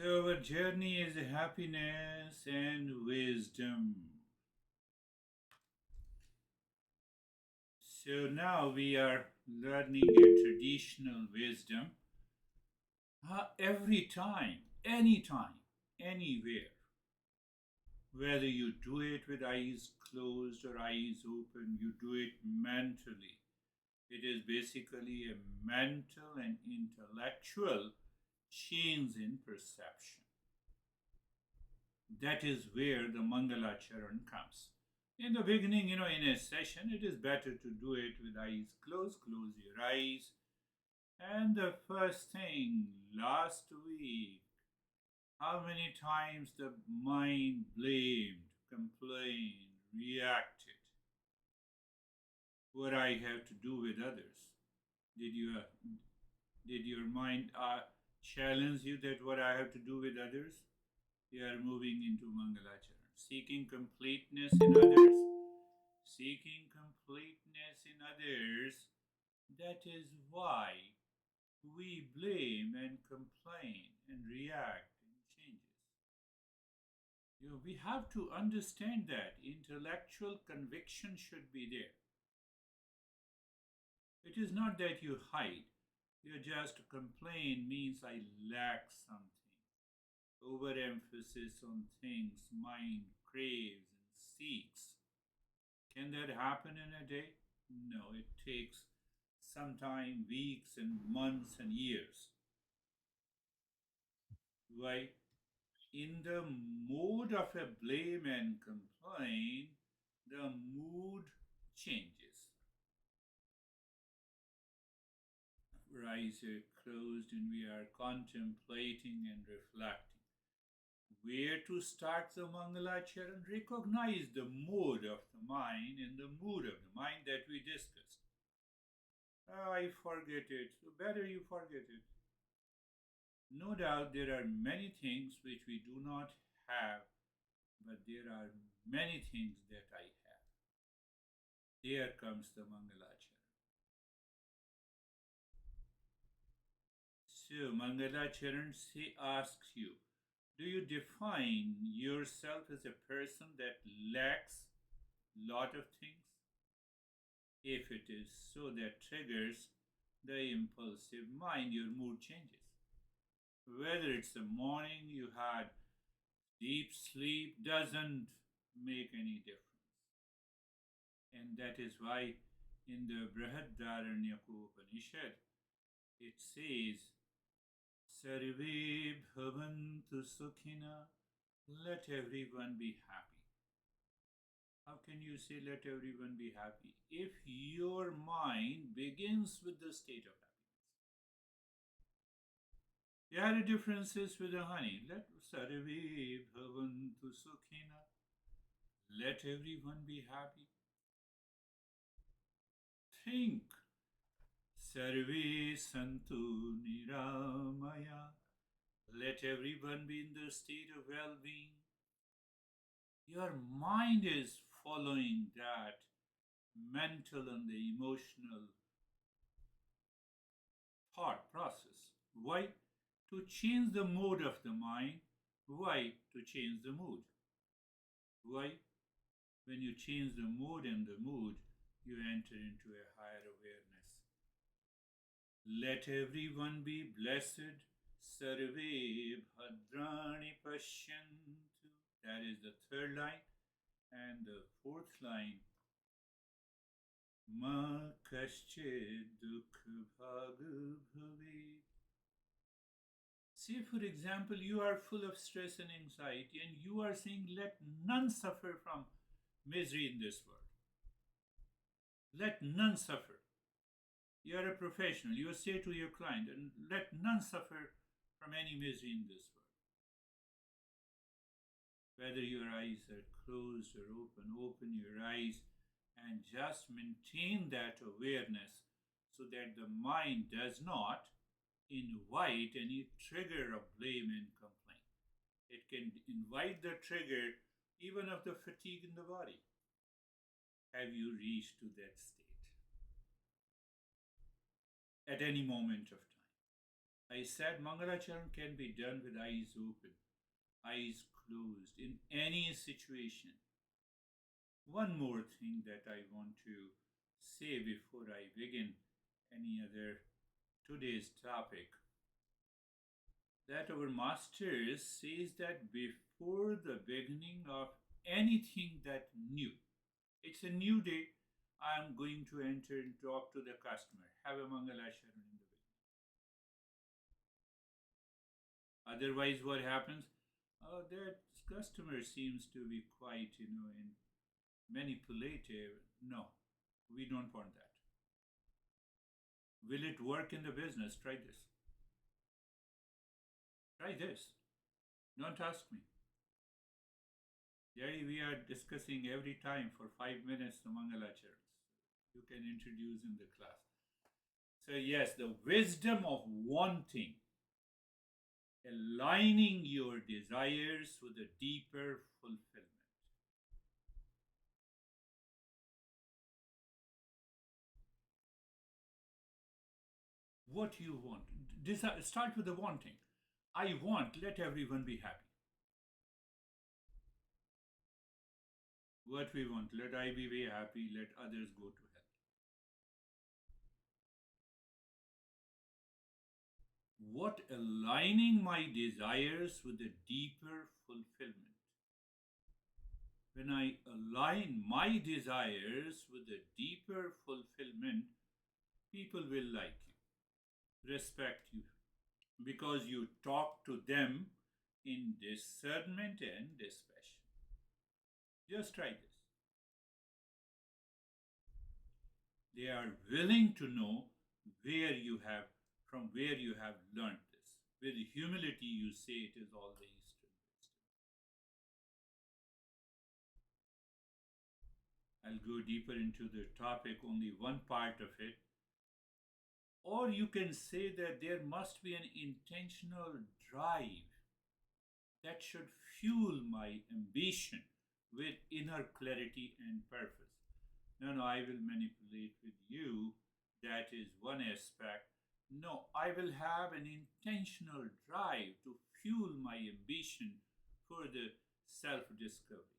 So, our journey is happiness and wisdom. So, now we are learning a traditional wisdom every time, anytime, anywhere. Whether you do it with eyes closed or eyes open, you do it mentally. It is basically a mental and intellectual change in perception. That is where the Mangala Charan comes. In the beginning, in a session, it is better to do it with eyes closed. Close your eyes. And the first thing, last week, how many times the mind blamed, complained, reacted? What I have to do with others? Did you did your mind challenge you that what I have to do with others? We are moving into Mangalacharan. Seeking completeness in others. Seeking completeness in others. That is why we blame and complain and react and changes. We have to understand that intellectual conviction should be there. It is not that you hide. You just complain means I lack something. Overemphasis on things mind craves and seeks. Can that happen in a day? No, it takes sometime weeks and months and years. Why? In the mood of a blame and complaint, the mood changes. Eyes are closed and we are contemplating and reflecting. Where to start the Mangalacharan? Recognize the mood of the mind and the mood of the mind that we discussed. Oh, I forget it. So better you forget it. No doubt there are many things which we do not have, but there are many things that I have. Here comes the Mangalacharan. So Mangalacharan asks you, do you define yourself as a person that lacks lot of things? If it is so, that triggers the impulsive mind, your mood changes. Whether it's the morning you had deep sleep doesn't make any difference. And that is why in the Brihadaranyaka Upanishad it says, Sarve bhavantu sukhina, let everyone be happy. How can you say let everyone be happy? If your mind begins with the state of happiness. There are differences with the honey. Let Sarve bhavantu sukhina, let everyone be happy. Think Sarve santu niramaya, let everyone be in the state of well-being. Your mind is following that mental and the emotional thought process. Why? To change the mood of the mind. Why? To change the mood. Why? When you change the mood and the mood, you enter into a higher awareness. Let everyone be blessed. Sarve bhadrani pashyantu. That is the third line. And the fourth line, Ma kaschid dukh bhag bhave. Say, for example, you are full of stress and anxiety, and you are saying, let none suffer from misery in this world. Let none suffer. You are a professional. You say to your client, and let none suffer from any misery in this world. Whether your eyes are closed or open your eyes and just maintain that awareness so that the mind does not invite any trigger of blame and complaint. It can invite the trigger even of the fatigue in the body. Have you reached to that state? At any moment of time. I said Mangalacharan can be done with eyes open, eyes closed, in any situation. One more thing that I want to say before I begin any other today's topic, that our master says that before the beginning of anything that new, it's a new day, I am going to enter and talk to the customer. Have a Mangalasharan in the beginning. Otherwise, what happens? Oh, that customer seems to be quite, and manipulative. No, we don't want that. Will it work in the business? Try this. Try this. Don't ask me. There we are discussing every time for 5 minutes the Mangalacharans. You can introduce in the class. So, yes, the wisdom of wanting, aligning your desires with a deeper fulfillment. What you want. Start with the wanting. I want, let everyone be happy. What we want, let I be happy, let others go to hell. What aligning my desires with a deeper fulfillment. When I align my desires with a deeper fulfillment, people will like you, respect you, because you talk to them in discernment and dispassion. Just try this. They are willing to know from where you have learned this. With humility, you say it is all the Eastern wisdom. I'll go deeper into the topic, only one part of it. Or you can say that there must be an intentional drive that should fuel my ambition with inner clarity and purpose. No, I will manipulate with you. That is one aspect. No, I will have an intentional drive to fuel my ambition for the self discovery.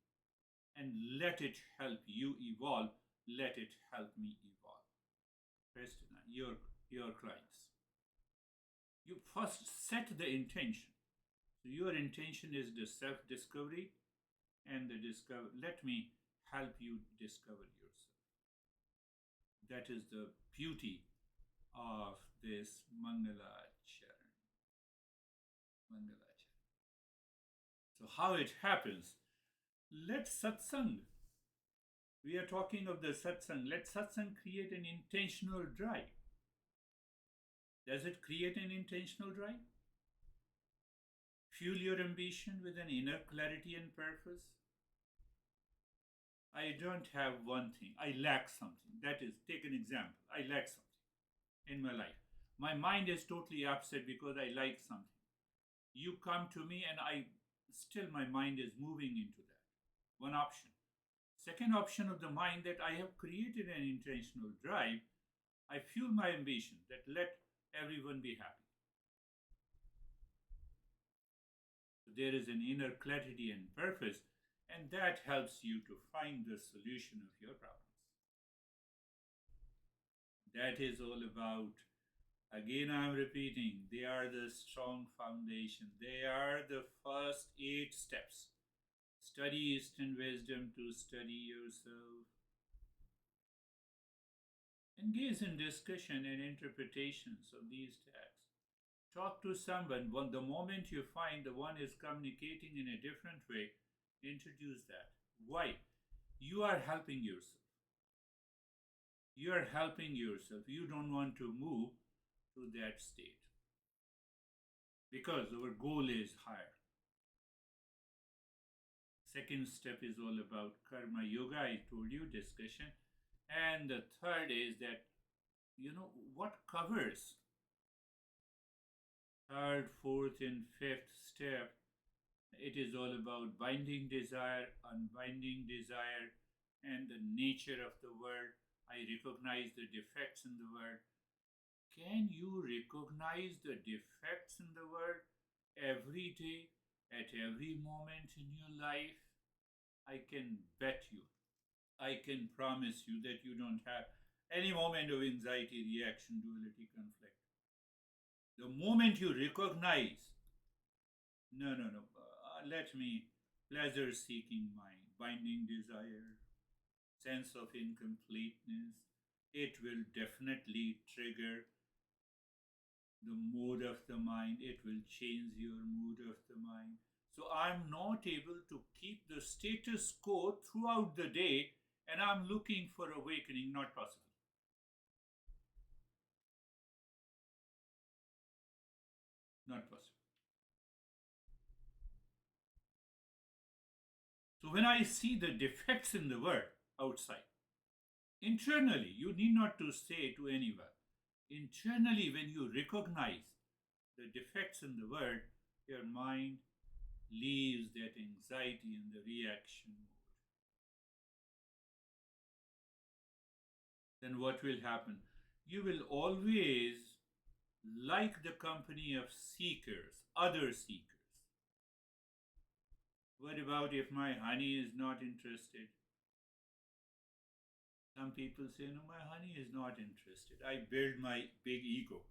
And let it help you evolve. Let it help me evolve. Christina, your clients. You first set the intention. So your intention is the self discovery and the discover. Let me help you discover yourself. That is the beauty of this Mangala Charan. Mangala Charan. So how it happens? Let satsang. We are talking of the satsang. Let satsang create an intentional drive. Does it create an intentional drive? Fuel your ambition with an inner clarity and purpose. I don't have one thing. I lack something. That is, take an example. I lack something in my life. My mind is totally upset because I like something. You come to me and my mind is moving into that. One option. Second option of the mind, that I have created an intentional drive. I fuel my ambition that let everyone be happy. So there is an inner clarity and purpose, and that helps you to find the solution of your problems. That is all about, again I'm repeating, they are the strong foundation. They are the first 8 steps. Study Eastern wisdom to study yourself. Engage in discussion and interpretations of these texts. Talk to someone. The moment you find the one is communicating in a different way, introduce that. Why? You are helping yourself. You are helping yourself. You don't want to move to that state because our goal is higher. Second step is all about karma yoga. I told you, discussion. And the third is that, what covers third, fourth, and fifth step. It is all about binding desire, unbinding desire, and the nature of the world. I recognize the defects in the world. can you recognize the defects in the world every day, at every moment in your life? I can bet you, I can promise you that you don't have any moment of anxiety, reaction, duality, conflict. The moment you recognize, no, let me, pleasure seeking mind, binding desire, sense of incompleteness, it will definitely trigger the mood of the mind, it will change your mood of the mind. So I'm not able to keep the status quo throughout the day, and I'm looking for awakening, not possible. Not possible. So when I see the defects in the world outside, internally, you need not to say to anyone. Internally, when you recognize the defects in the world, your mind leaves that anxiety and the reaction mode. Then what will happen? You will always like the company of seekers, other seekers. What about if my honey is not interested? Some people say, no, my honey is not interested. I build my big ego.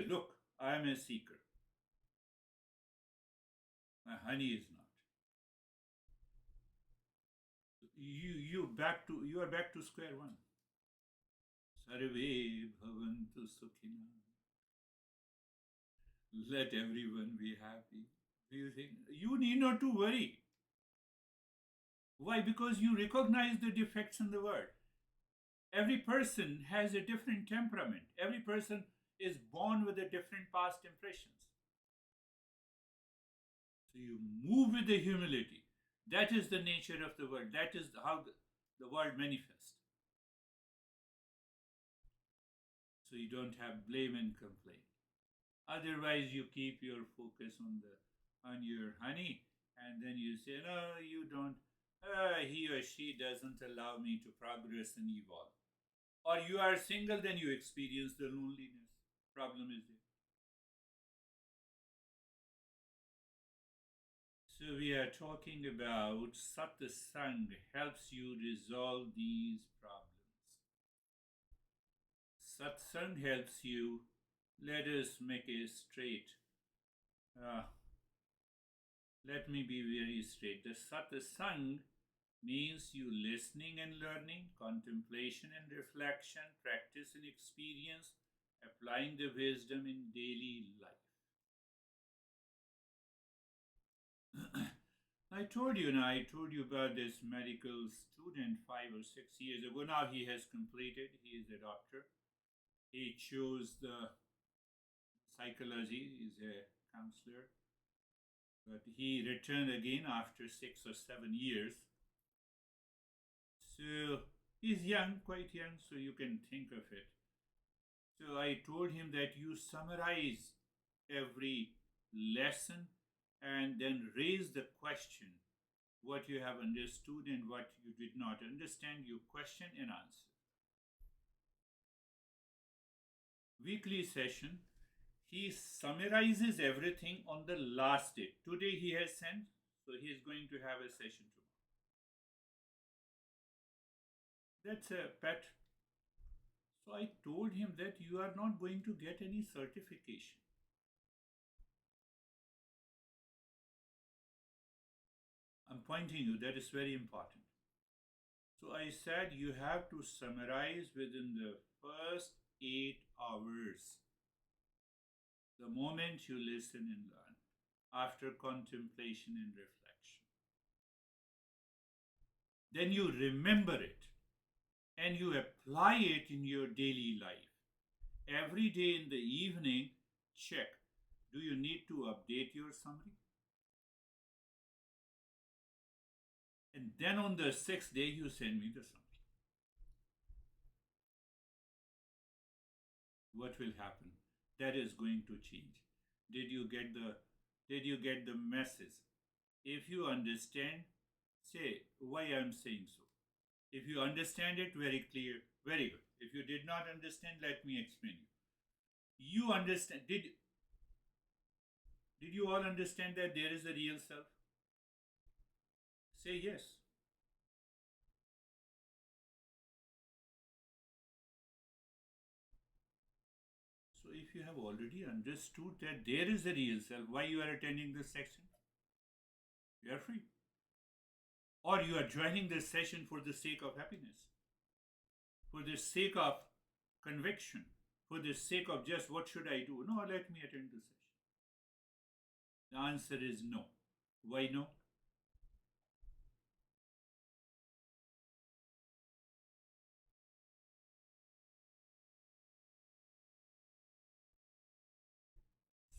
Look, I am a seeker. My honey is not. You are back to square one. Sarve bhavantu sukhina. Let everyone be happy. Do you think you need not to worry? Why? Because you recognize the defects in the world. Every person has a different temperament. Every person is born with a different past impressions. So you move with the humility. That is the nature of the world. That is how the world manifests. So you don't have blame and complaint. Otherwise, you keep your focus on your honey, and then you say, no, you don't. He or she doesn't allow me to progress and evolve. Or you are single, then you experience the loneliness. Problem is there. So we are talking about satsang helps you resolve these problems. Satsang helps you. Let us make it straight. Let me be very straight. The satsang means you listening and learning, contemplation and reflection, practice and experience, applying the wisdom in daily life. I told you about this medical student 5 or 6 years ago. Now he has completed, he is a doctor. He chose the psychology, he is a counselor. But he returned again after 6 or 7 years. So he's young, quite young, so you can think of it. So I told him that you summarize every lesson and then raise the question what you have understood and what you did not understand. You question and answer. Weekly session. He summarizes everything on the last day. Today he has sent, so he is going to have a session tomorrow. That's a pet. So I told him that you are not going to get any certification. I'm pointing you, that is very important. So I said you have to summarize within the first 8 hours. The moment you listen and learn, after contemplation and reflection. Then you remember it and you apply it in your daily life. Every day in the evening, check. Do you need to update your summary? And then on the 6th day, you send me the summary. What will happen? That is going to change. Did you get the message? If you understand, say why I am saying so. If you understand it very clear, very good. If you did not understand, let me explain you. You understand? Did you all understand that there is a real self? Say yes. So if you have already understood that there is a real self, why you are attending this section? You are free. Or you are joining this session for the sake of happiness, for the sake of conviction, for the sake of just what should I do? No, let me attend this session. The answer is no. Why no?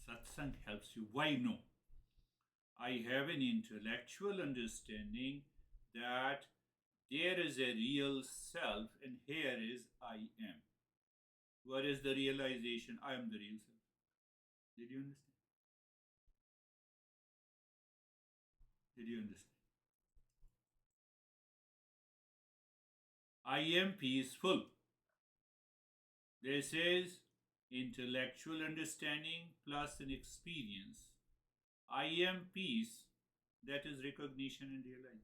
Satsang helps you. Why no? I have an intellectual understanding that there is a real self and here is I am. What is the realization? I am the real self. Did you understand? Did you understand? I am peaceful. This is intellectual understanding plus an experience. I am peace, that is recognition and realization.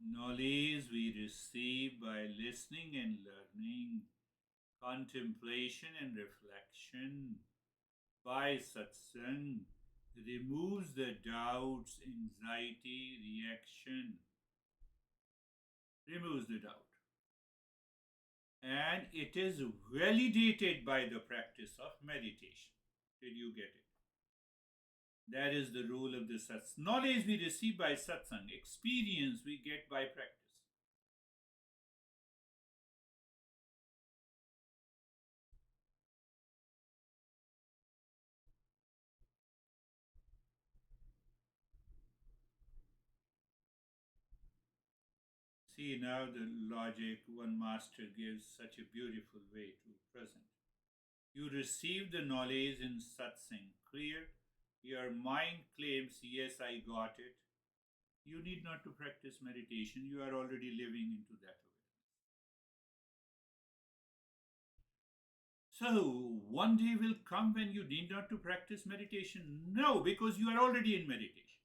Knowledge we receive by listening and learning, contemplation and reflection, by satsang, removes the doubts, anxiety, reaction, removes the doubt. And it is validated by the practice of meditation. Did you get it? That is the rule of the satsang. Knowledge we receive by satsang, experience we get by practice. See now the logic one master gives such a beautiful way to present. You receive the knowledge in satsang clear. Your mind claims, yes, I got it. You need not to practice meditation. You are already living into that awareness. So, one day will come when you need not to practice meditation? No, because you are already in meditation.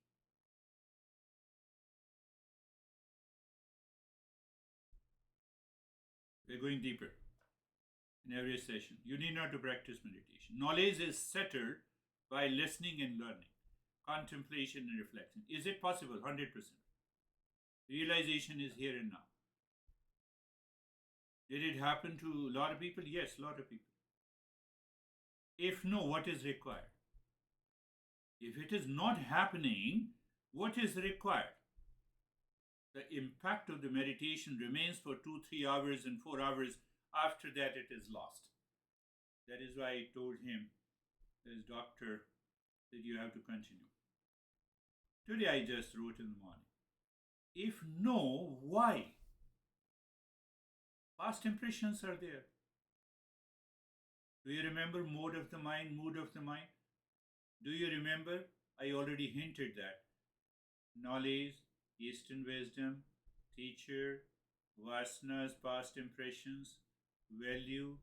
We're going deeper in every session. You need not to practice meditation. Knowledge is settled by listening and learning, contemplation and reflection. Is it possible? 100%. Realization is here and now. Did it happen to a lot of people? Yes, a lot of people. If no, what is required? If it is not happening, what is required? The impact of the meditation remains for 2, 3 hours and 4 hours. After that, it is lost. That is why I told him, his doctor, that you have to continue. Today, I just wrote in the morning. If no, why? Past impressions are there. Do you remember mode of the mind, mood of the mind? Do you remember? I already hinted that. Knowledge, Eastern wisdom, teacher, vasanas, past impressions, value,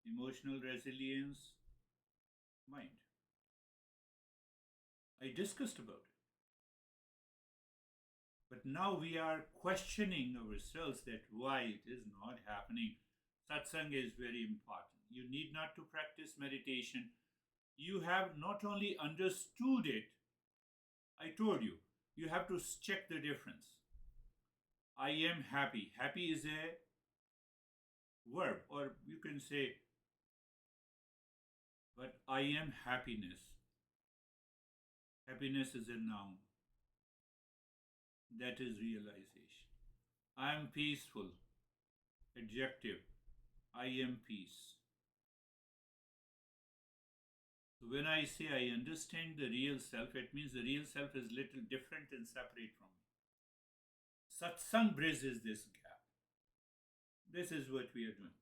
emotional resilience, mind. I discussed about it. But now we are questioning ourselves that why it is not happening. Satsang is very important. You need not to practice meditation. You have not only understood it, I told you, you have to check the difference. I am happy. Happy is a verb, or you can say, but I am happiness. Happiness is a noun. That is realization. I am peaceful. Adjective. I am peace. So when I say I understand the real self, it means the real self is little different and separate from me. Satsang bridges this gap. This is what we are doing.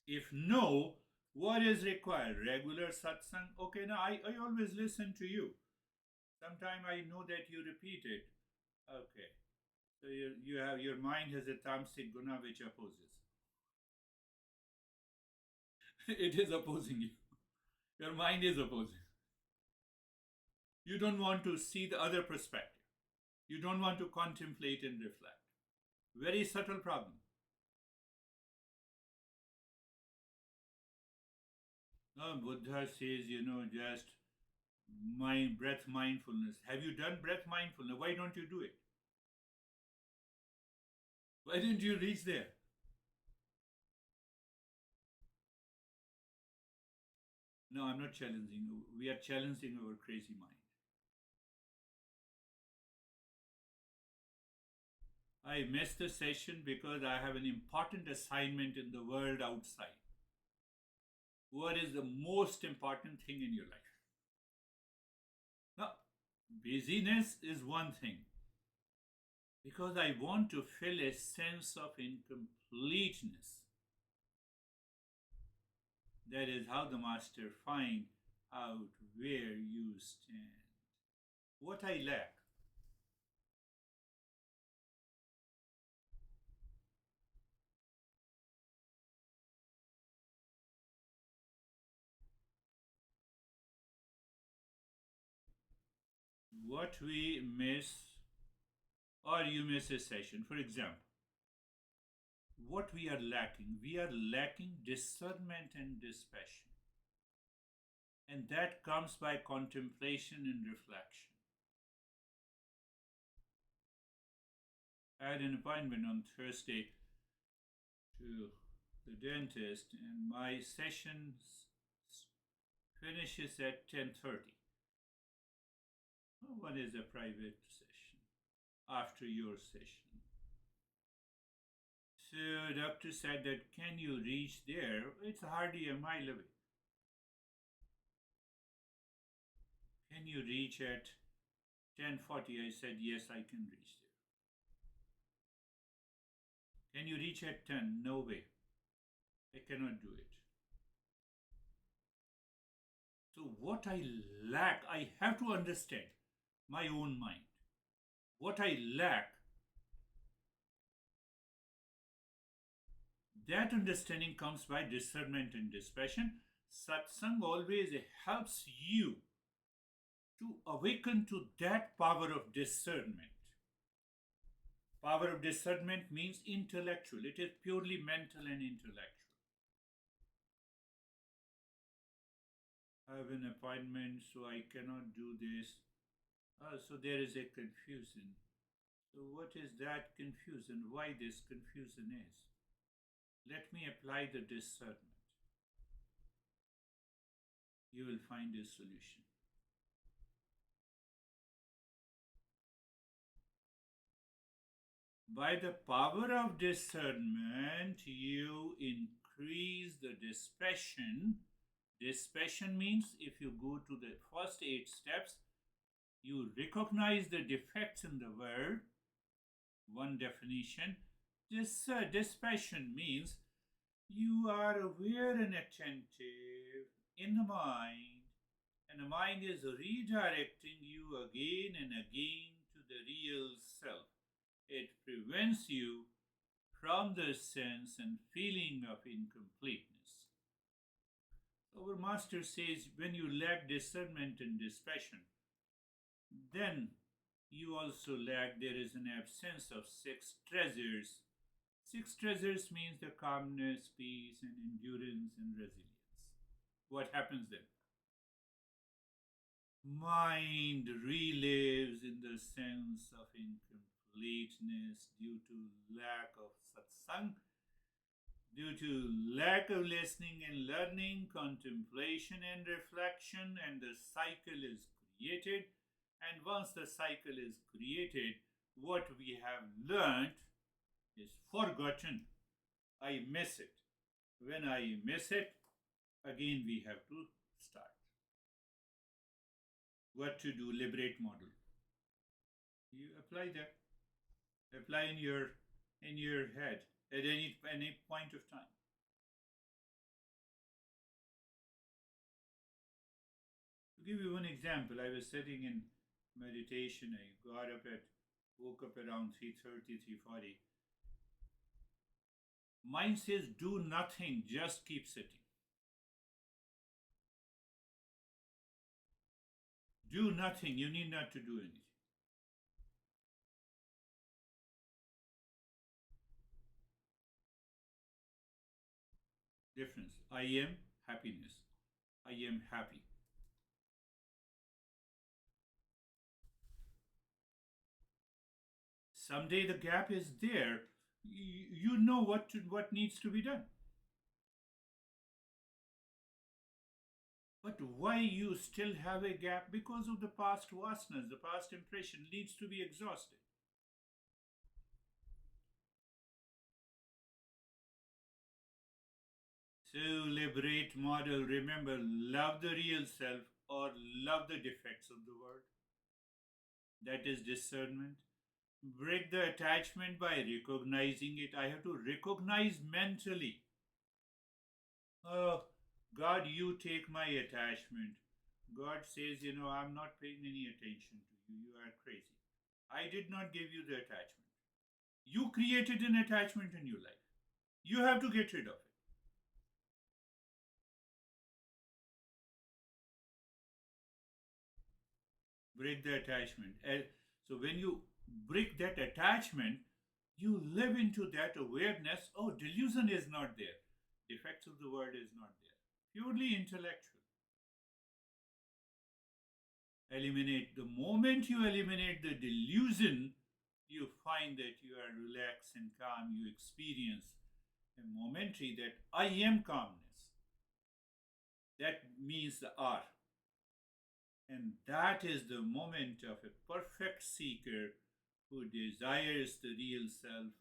If no, What is required? Regular satsang? Okay, now I always listen to you. Sometime I know that you repeat it. Okay. So you have your mind has a tamasic guna which opposes. It is opposing you. Your mind is opposing. You don't want to see the other perspective. You don't want to contemplate and reflect. Very subtle problem. No, Buddha says, just mind, breath mindfulness. Have you done breath mindfulness? Why don't you do it? Why didn't you reach there? No, I'm not challenging. We are challenging our crazy mind. I missed the session because I have an important assignment in the world outside. What is the most important thing in your life? Now, busyness is one thing because I want to feel a sense of incompleteness. That is how the master find out where you stand. What I lack. What we miss, or you miss a session. For example, what we are lacking discernment and dispassion. And that comes by contemplation and reflection. I had an appointment on Thursday to the dentist, and my session finishes at 10:30. One is a private session after your session. So doctor said that can you reach there? It's hardly a mile away. Can you reach at 10:40? I said yes, I can reach there. Can you reach at 10? No way. I cannot do it. So what I lack, I have to understand my own mind. What I lack, that understanding comes by discernment and dispassion. Satsang always helps you to awaken to that power of discernment. Power of discernment means intellectual. It is purely mental and intellectual. I have an appointment, so I cannot do this. So there is a confusion. So what is that confusion? Why this confusion is? Let me apply the discernment. You will find a solution. By the power of discernment, you increase the dispassion. Dispassion means if you go to the first 8 steps, you recognize the defects in the world. One definition. This dispassion means you are aware and attentive in the mind, and the mind is redirecting you again and again to the real self. It prevents you from the sense and feeling of incompleteness. Our master says when you lack discernment and dispassion, then you also lack, there is an absence of 6 treasures. 6 treasures means the calmness, peace, and endurance and resilience. What happens then? Mind relives in the sense of incompleteness due to lack of satsang, due to lack of listening and learning, contemplation and reflection, and the cycle is created. And once the cycle is created, what we have learned is forgotten. I miss it. When I miss it, again we have to start. What to do? Liberate model. You apply that. Apply in your head at any point of time. give you one example, I was sitting in meditation. Woke up around 3:30, 3:40. Mind says, do nothing, just keep sitting. Do nothing, you need not to do anything. Difference. I am happiness. I am happy. Someday the gap is there. You know what needs to be done. But why you still have a gap? Because of the past vasanas, the past impression needs to be exhausted. So liberate model. Remember, love the real self or love the defects of the world. That is discernment. Break the attachment by recognizing it. I have to recognize mentally. Oh, God, you take my attachment. God says, I'm not paying any attention to you. You are crazy. I did not give you the attachment. You created an attachment in your life. You have to get rid of it. Break the attachment. So when you break that attachment, you live into that awareness. Oh, delusion is not there. Defects of the world is not there. Purely intellectual. Eliminate. The moment you eliminate the delusion, you find that you are relaxed and calm. You experience a momentary that I am calmness. That means the R. And that is the moment of a perfect seeker who desires the real self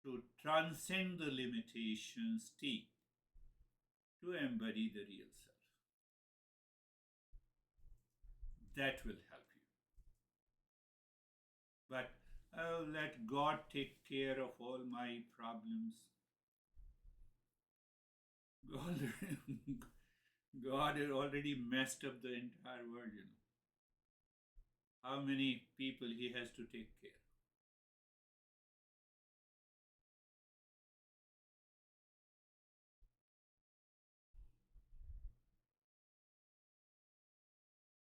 to transcend the limitations, to embody the real self. That will help you. But let God take care of all my problems. God had already messed up the entire world. How many people he has to take care?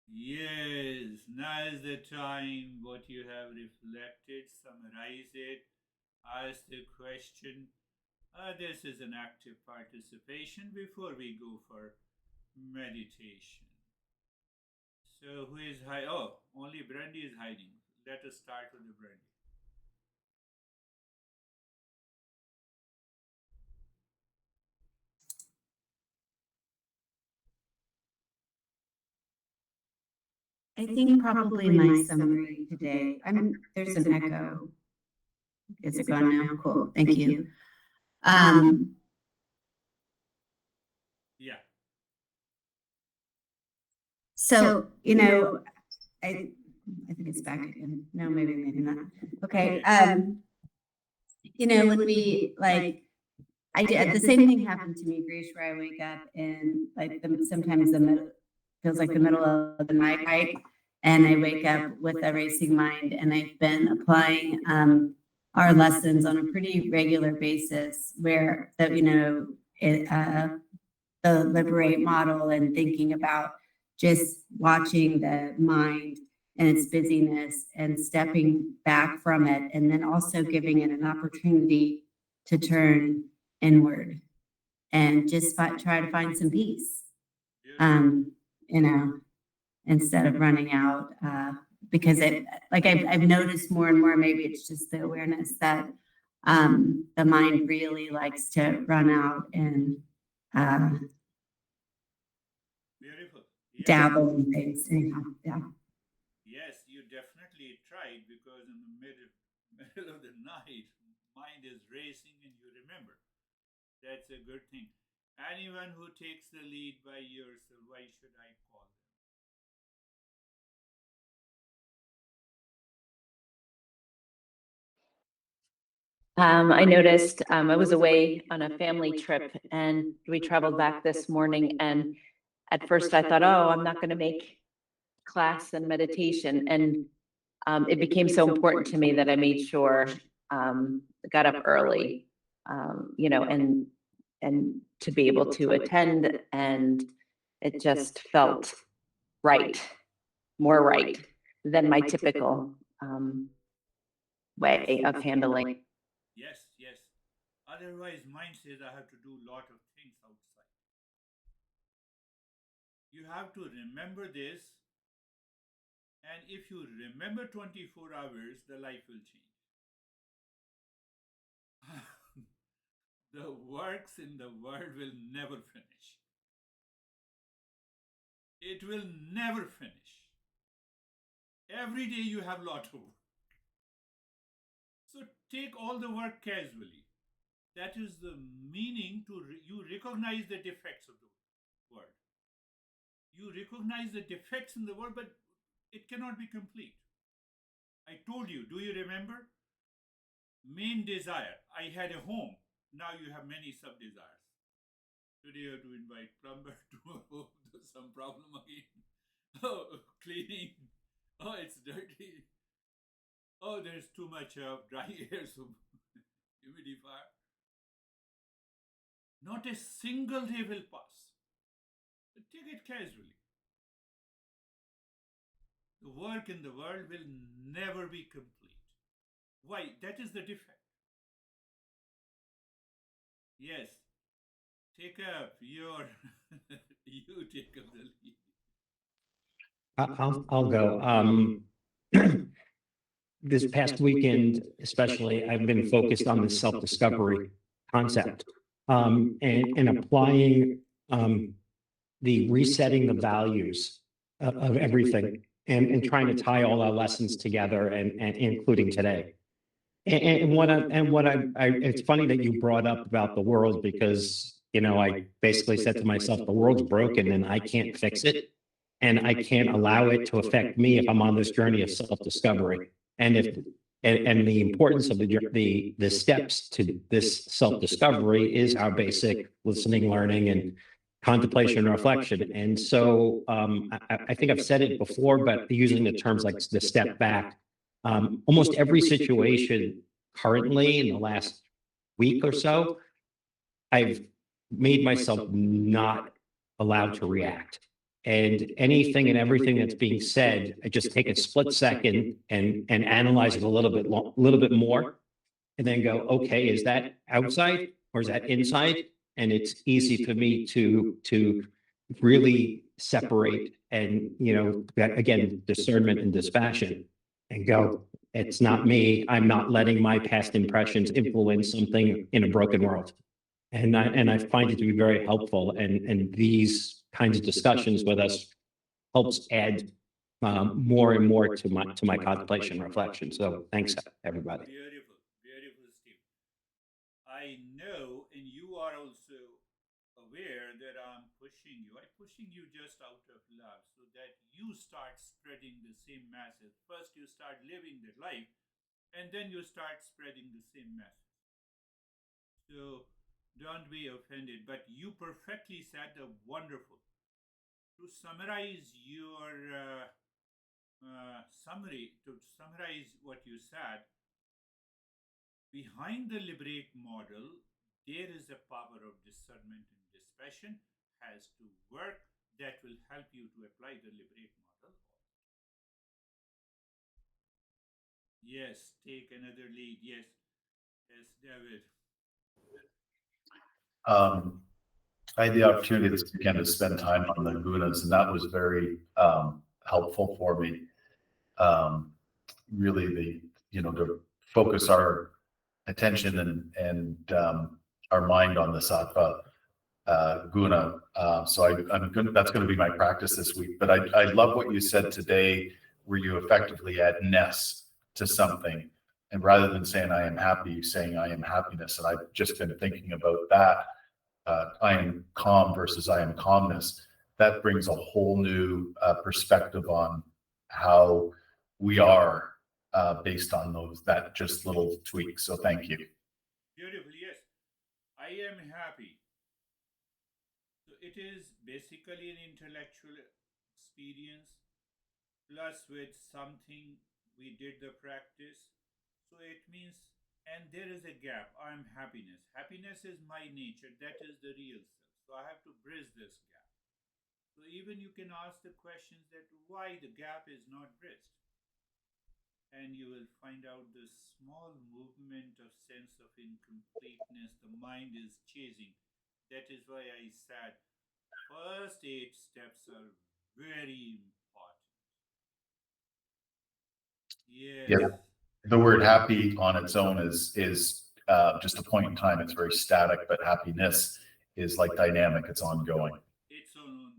Yes, now is the time. What you have reflected, summarize it, ask the question. This is an active participation before we go for meditation. So, who is hiding? Oh, only Brandy is hiding. Let us start with the Brandy. I think probably my summary today. There's an echo. Is it gone now? Cool. Thank you. Yeah. So, I think it's back again. No, maybe not. Okay. When we I did the same thing happened to me, Girish, where I wake up and sometimes feels like the middle of the night, right? And I wake up with a racing mind, and I've been applying our lessons on a pretty regular basis, where the liberate model and thinking about just watching the mind and its busyness and stepping back from it, and then also giving it an opportunity to turn inward and just try to find some peace, instead of running out, because I've noticed more and more, maybe it's just the awareness that the mind really likes to run out and Beautiful. Yes. dabble in things. Anyhow, yeah. Yes, you definitely tried, because in the middle of the night, mind is racing and you remember. That's a good thing. Anyone who takes the lead by yourself, why should I call them? I noticed I was away on a family trip, and we traveled back this morning, and at first I thought, oh, I'm not going to make class and meditation. And it became so important to me that I made sure got up early, and to be able to attend, and it just felt right, more right than my typical way of handling. Yes, yes. Otherwise, mind says I have to do a lot of things outside. You have to remember this, and if you remember 24 hours, the life will change. The works in the world will never finish. It will never finish. Every day you have lot of work. So take all the work casually. That is the meaning to you recognize the defects of the world. You recognize the defects in the world, but it cannot be complete. I told you, do you remember? Main desire. I had a home. Now you have many sub desires. Today you have to invite plumber to there's some problem again. Oh, cleaning. Oh, it's dirty. Oh, there's too much dry air, so humidifier. Not a single day will pass. But take it casually. The work in the world will never be complete. Why? That is the defect. Yes. Take up your you take up the lead. I'll go. This past weekend, especially, I've been focused on the self-discovery concept, and applying the resetting the values of everything, and trying to tie all our lessons together, and including today. And it's funny that you brought up about the world, because I basically said to myself, the world's broken and I can't fix it, and I can't allow it to affect me if I'm on this journey of self-discovery. And the importance of the steps to this self-discovery is our basic listening, learning, and contemplation and reflection. And so I think I've said it before, but using the terms like the step back, almost every situation currently in the last week or so, I've made myself not allowed to react. And anything and everything that's being said, I just take a split second and analyze it a little bit more, and then go, okay, is that outside or is that inside? And it's easy for me to really separate, and again, discernment and dispassion, and go, it's not me. I'm not letting my past impressions influence something in a broken world. And I find it to be very helpful, and these kinds of discussions with us helps add more and more to my contemplation and reflection. So thanks, everybody. Beautiful, beautiful, Steve. I know, and you are also aware that I'm pushing you. I'm pushing you just out of love, so that you start spreading the same message. First, you start living the life, and then you start spreading the same message. So don't be offended, but you perfectly said the wonderful. To summarize your to summarize what you said, behind the liberate model, there is a power of discernment and dispassion has to work that will help you to apply the liberate model. Yes, take another lead. Yes, yes, David. I had the opportunity this weekend to spend time on the gunas, and that was very helpful for me. Really, to focus our attention and our mind on the sattva guna. So that's going to be my practice this week. But I love what you said today, where you effectively add ness to something, and rather than saying I am happy, you're saying I am happiness. And I've just been thinking about that. I am calm versus I am calmness. That brings a whole new perspective on how we are based on that just little tweak. So thank you. Beautiful, yes. I am happy. So it is basically an intellectual experience plus with something we did the practice. So it means, and there is a gap. I'm happiness. Happiness is my nature. That is the real self. So I have to bridge this gap. So even you can ask the questions that why the gap is not bridged. And you will find out the small movement of sense of incompleteness the mind is chasing. That is why I said first 8 steps are very important. Yes. Yeah. The word happy on its own is just a point in time. It's very static, but happiness is like dynamic. It's ongoing. It's ongoing.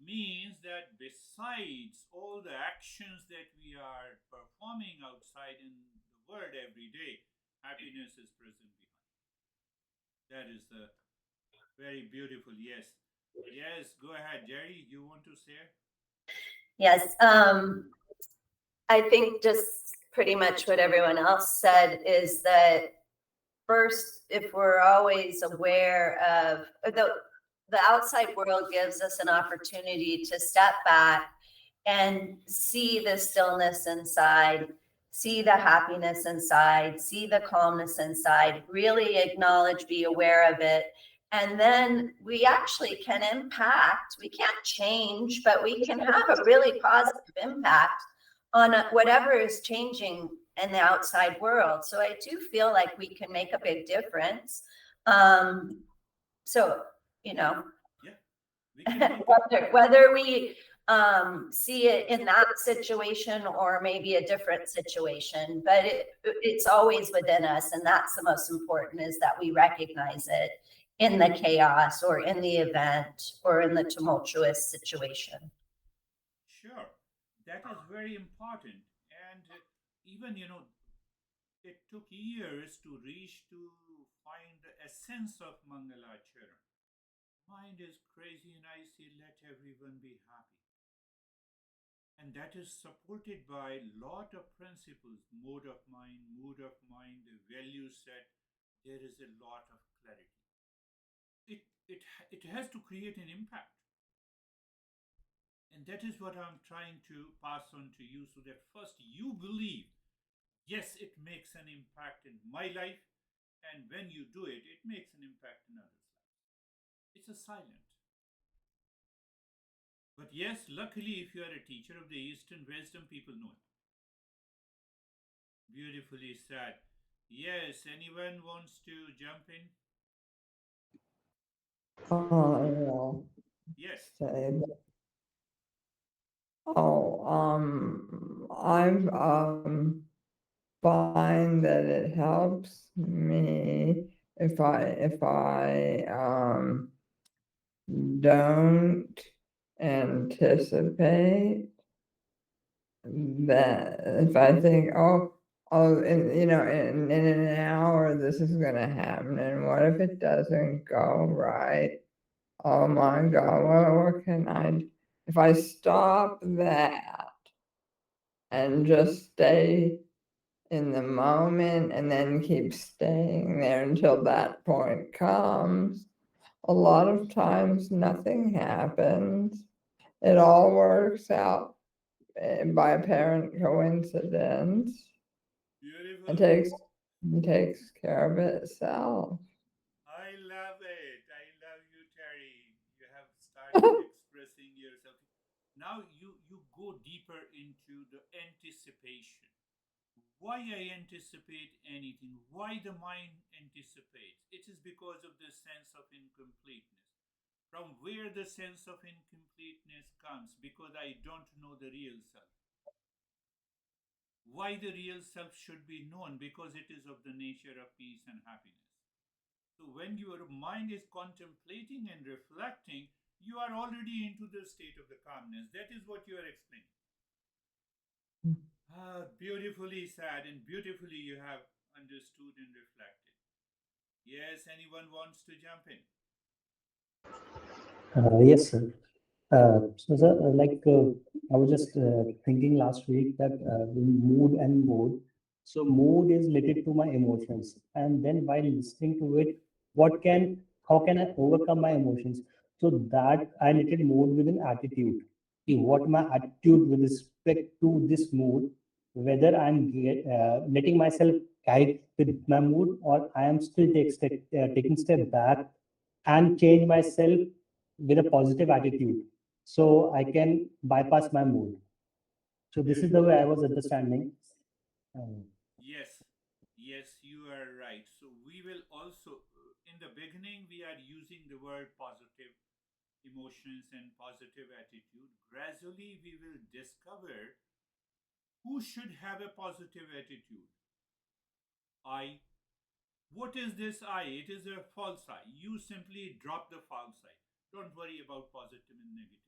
Means that besides all the actions that we are performing outside in the world every day, happiness is present behind. That is the very beautiful. Yes. Yes, go ahead, Jerry. You want to say? Yes. I think just pretty much what everyone else said is that first, if we're always aware of the outside world gives us an opportunity to step back and see the stillness inside, see the happiness inside, see the calmness inside, really acknowledge, be aware of it. And then we actually can impact, we can't change, but we can have a really positive impact on whatever is changing in the outside world. So I do feel like we can make a big difference. So, you know, Yeah. We can whether we see it in that situation or maybe a different situation, but it's always within us. And that's the most important, is that we recognize it in the chaos or in the event or in the tumultuous situation. Sure. That is very important. And even, it took years to reach to find the essence of Mangalacharan. Mind is crazy, and I say, let everyone be happy. And that is supported by a lot of principles, mode of mind, mood of mind, the value set. There is a lot of clarity. It has to create an impact. And that is what I'm trying to pass on to you, so that first you believe, yes, it makes an impact in my life. And when you do it, it makes an impact in others' lives. It's a silent. But yes, luckily, if you are a teacher of the Eastern wisdom, people know it. Beautifully said. Yes, anyone wants to jump in? I'll Yes. say that. I've find that it helps me if I don't anticipate that, if I think, in an hour this is gonna happen, and what if it doesn't go right? Oh my God, what can I, if I stop that and just stay in the moment and then keep staying there until that point comes, a lot of times nothing happens. It all works out by apparent coincidence. Beautiful. It takes care of itself. I love it. I love you, Terry. You have started expressing yourself. Now you go deeper into the anticipation. Why I anticipate anything? Why the mind anticipates? It is because of the sense of incompleteness. From where the sense of incompleteness comes? Because I don't know the real self. Why the real self should be known? Because it is of the nature of peace and happiness. So when your mind is contemplating and reflecting, you are already into the state of the calmness. That is what you are explaining. Beautifully said, and beautifully you have understood and reflected. Yes, anyone wants to jump in? Yes, sir. So, sir, I was just thinking last week that mood and mood. So, mood is related to my emotions, and then while listening to it, how can I overcome my emotions? So that I let it move with an attitude. See what my attitude with respect to this mood, whether letting myself guide with my mood, or I am still taking step back and change myself with a positive attitude, so I can bypass my mood. So this is the way I was understanding. Um, Yes, yes, you are right. So we will also, in the beginning, we are using the word positive emotions and positive attitude. Gradually, we will discover who should have a positive attitude. I. What is this I? It is a false I. You simply drop the false I. Don't worry about positive and negative.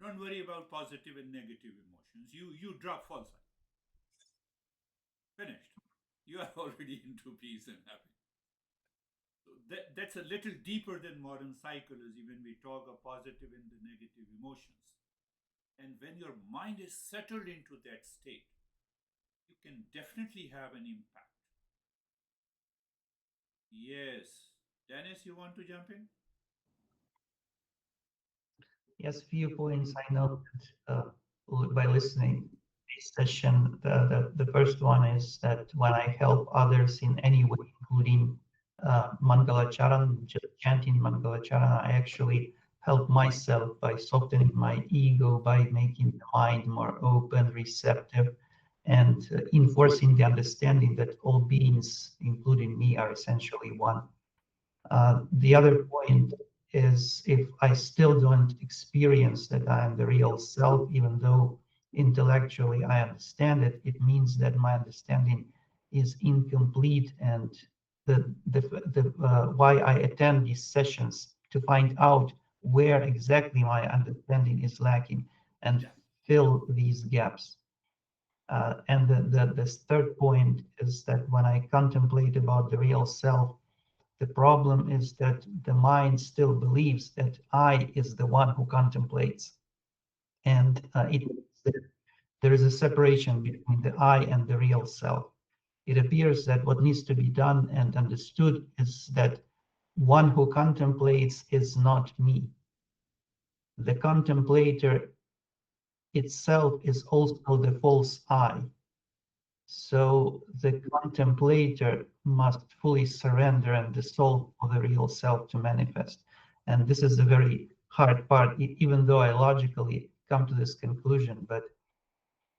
Don't worry about positive and negative emotions. You drop false I. Finished. You are already into peace and happiness. So that's a little deeper than modern psychology when we talk of positive and the negative emotions. And when your mind is settled into that state, you can definitely have an impact. Yes. Dennis, you want to jump in? Yes, few points I noted by listening this session. The first one is that when I help others in any way, including Mangalacharan, just chanting Mangalacharan, I actually help myself by softening my ego, by making the mind more open, receptive, and enforcing the understanding that all beings, including me, are essentially one. The other point is if I still don't experience that I am the real self, even though intellectually I understand it, it means that my understanding is incomplete. And why I attend these sessions to find out where exactly my understanding is lacking and fill these gaps. And the third point is that when I contemplate about the real self, the problem is that the mind still believes that I is the one who contemplates, and there is a separation between the I and the real self. It appears that what needs to be done and understood is that one who contemplates is not me. The contemplator itself is also the false I. So the contemplator must fully surrender and dissolve for the real self to manifest. And this is the very hard part, even though I logically come to this conclusion, but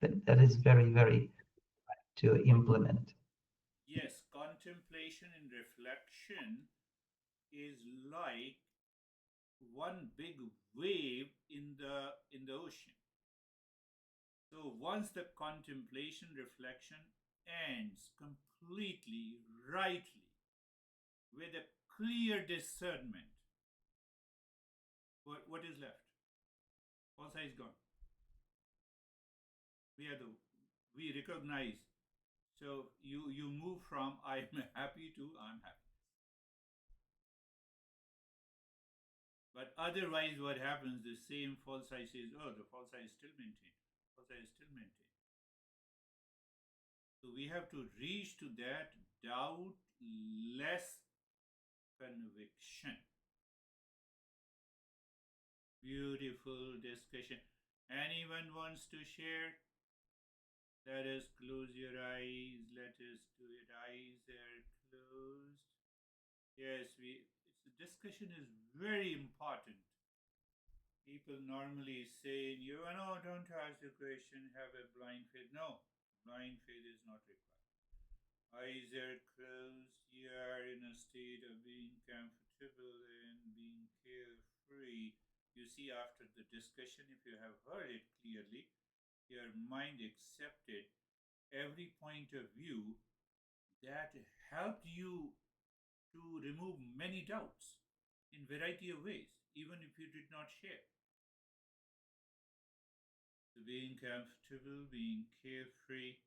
that is very, very to implement. Yes, contemplation and reflection is like one big wave in the ocean. So once the contemplation reflection ends completely, rightly, with a clear discernment, what is left? False is gone. We recognize. So you move from I'm happy to I'm happy. But otherwise, what happens? The same false I says, oh, the false I is still maintained. False I is still maintained. So we have to reach to that doubtless conviction. Beautiful discussion. Anyone wants to share? Let us close your eyes. Let us do it. Eyes are closed. Yes, the discussion is very important. People normally say, you know, don't ask the question, have a blind faith. No, blind faith is not required. Eyes are closed. You are in a state of being comfortable and being carefree. You see, after the discussion, if you have heard it clearly, your mind accepted every point of view that helped you to remove many doubts in variety of ways, even if you did not share. So being comfortable, being carefree,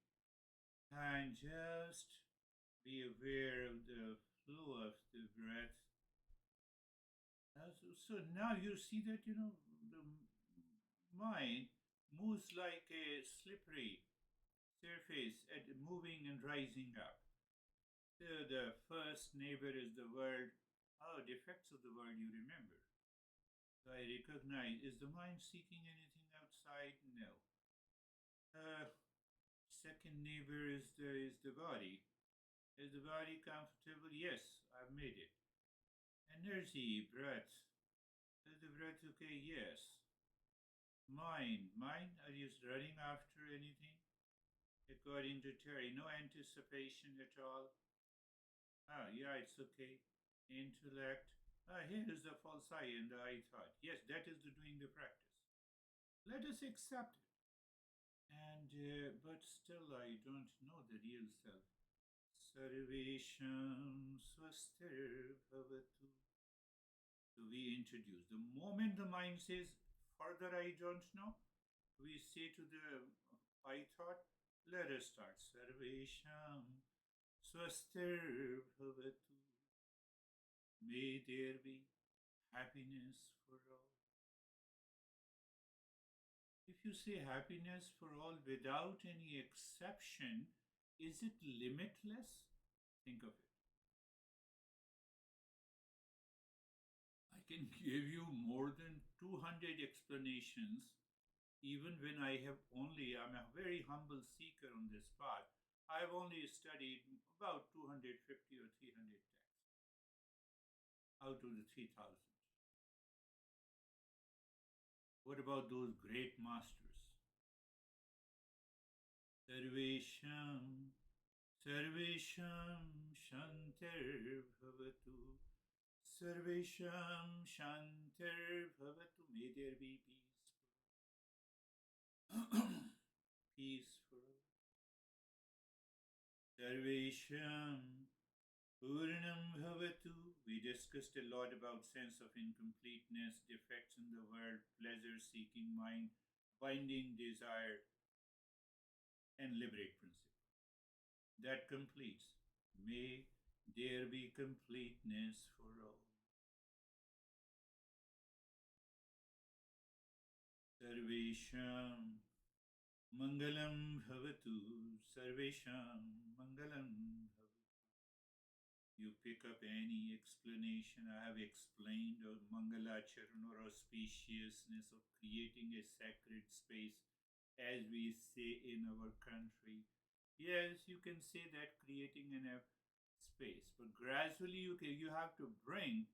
and just be aware of the flow of the breath. So now you see that, the mind moves like a slippery surface at moving and rising up. So the first neighbor is the world, Oh, the effects of the word you remember. So I recognize, is the mind seeking anything outside? No. Second neighbor is the body. Is the body comfortable? Yes, I've made it. Energy, breath. Is the breath okay? Yes. Mind, are you running after anything? According to Terry, no anticipation at all. Ah, yeah, it's okay. Intellect. Ah, here is the false I and the I thought. Yes, that is the doing the practice. Let us accept it. And but still, I don't know the real self. Sarvesham swastir bhavatu. So we introduce. The moment the mind says, further I don't know, we say to the I thought, let us start. Sarvesham swastir bhavatu. May there be happiness for all. If you say happiness for all without any exception, is it limitless? Think of it. I can give you more than 200 explanations, even when I'm a very humble seeker on this path. I've only studied about 250 or 300 texts out of the 3,000. What about those great masters? Sarvesham, Sarvesham Shantir Bhavatu. Sarvesham Shantir Bhavatu. May there be peace for all. Peace for all. Sarvesham Purnam Bhavatu. We discussed a lot about sense of incompleteness, defects in the world, pleasure-seeking mind, binding desire, and liberate principle. That completes. May there be completeness for all. Sarvesham Mangalam Bhavatu. Sarvesham Mangalam Bhavatu. You pick up any explanation I have explained of Mangalacharan or auspiciousness of creating a sacred space, as we say in our country. Yes, you can say that creating a space, but gradually you have to bring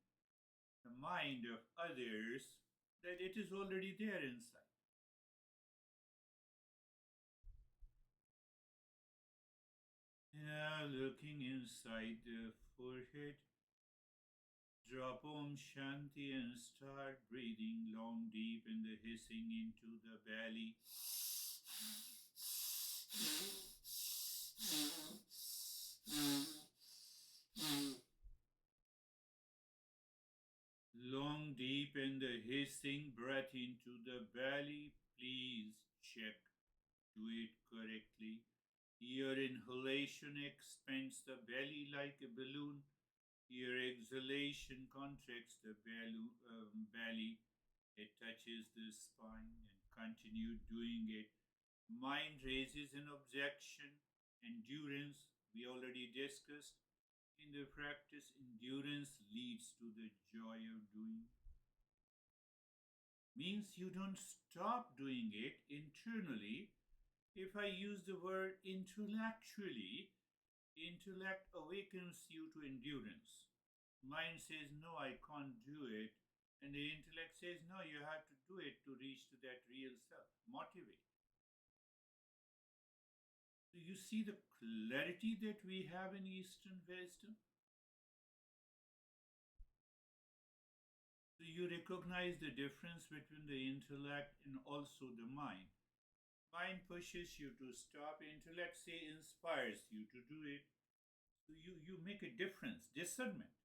the mind of others that it is already there inside. Now looking inside the forehead, drop Om Shanti and start breathing long, deep, in the hissing into the belly. Long, deep, in the hissing breath into the belly. Please check. Do it correctly. Your inhalation expands the belly like a balloon. Your exhalation contracts the belly. It touches the spine, and continue doing it. Mind raises an objection. Endurance, we already discussed. In the practice, endurance leads to the joy of doing. Means you don't stop doing it internally. If I use the word intellectually, intellect awakens you to endurance. Mind says, no, I can't do it. And the intellect says, no, you have to do it to reach to that real self. Motivate. Do you see the clarity that we have in Eastern wisdom? Do you recognize the difference between the intellect and also the mind? Mind pushes you to stop, intellect say inspires you to do it. So you make a difference, discernment.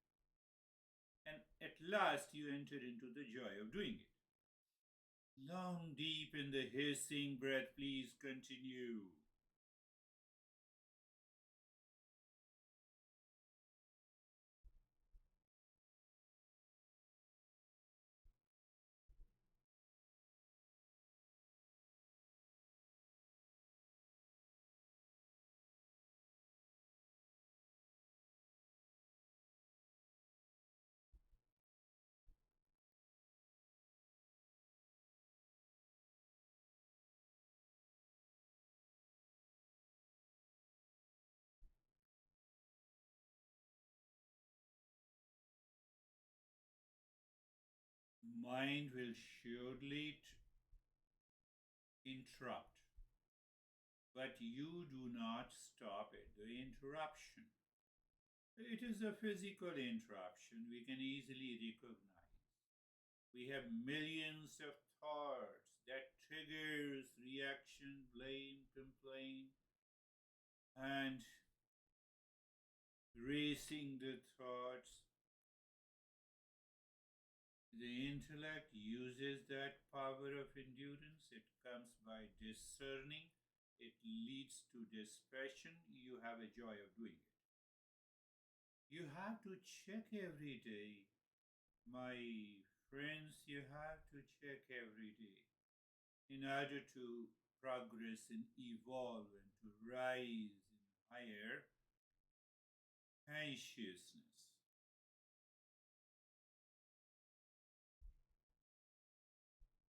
And at last you enter into the joy of doing it. Long, deep in the hissing breath, please continue. mind will surely interrupt, but you do not stop at the interruption. It is a physical interruption we can easily recognize. We have millions of thoughts that triggers reaction, blame, complaint, and racing the thoughts. The intellect uses that power of endurance. It comes by discerning. It leads to dispassion. You have a joy of doing it. You have to check every day. My friends, you have to check every day in order to progress and evolve and to rise in higher consciousness.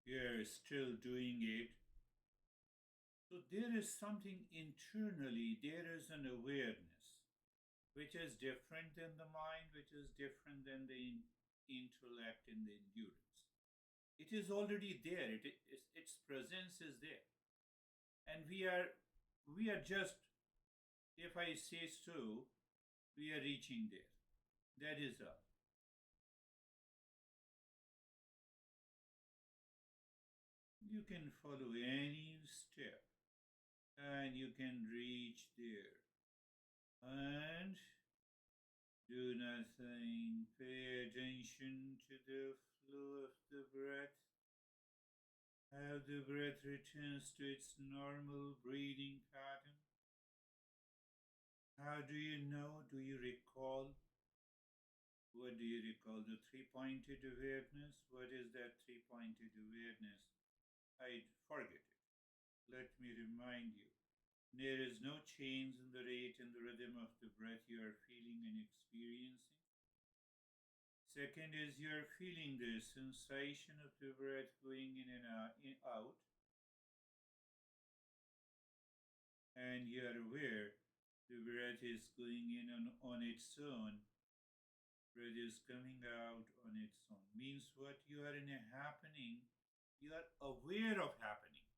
You're still doing it. So there is something internally, there is an awareness which is different than the mind, which is different than the intellect and the endurance. It is already there. Its presence is there, and we are just, if I say so, we are reaching there. That is all. You can follow any step, and you can reach there. And do nothing. Pay attention to the flow of the breath. How the breath returns to its normal breathing pattern. How do you know? Do you recall? What do you recall? The three-pointed awareness? What is that three-pointed awareness? I forget it. Let me remind you. There is no change in the rate and the rhythm of the breath you are feeling and experiencing. Second is you are feeling the sensation of the breath going in and out. And you are aware the breath is going in on its own. Breath is coming out on its own. Means what? You are in a happening. You are aware of happening.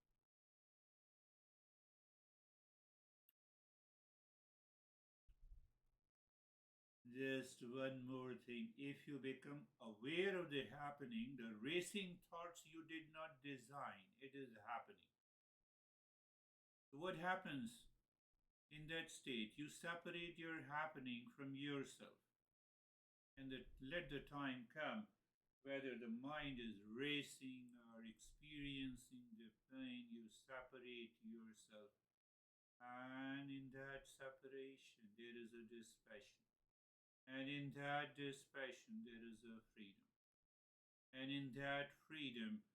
Just one more thing. If you become aware of the happening, the racing thoughts you did not design, it is happening. So what happens in that state? You separate your happening from yourself. And let the time come, whether the mind is racing or experiencing the pain, you separate yourself. And in that separation, there is a dispassion. And in that dispassion, there is a freedom. And in that freedom,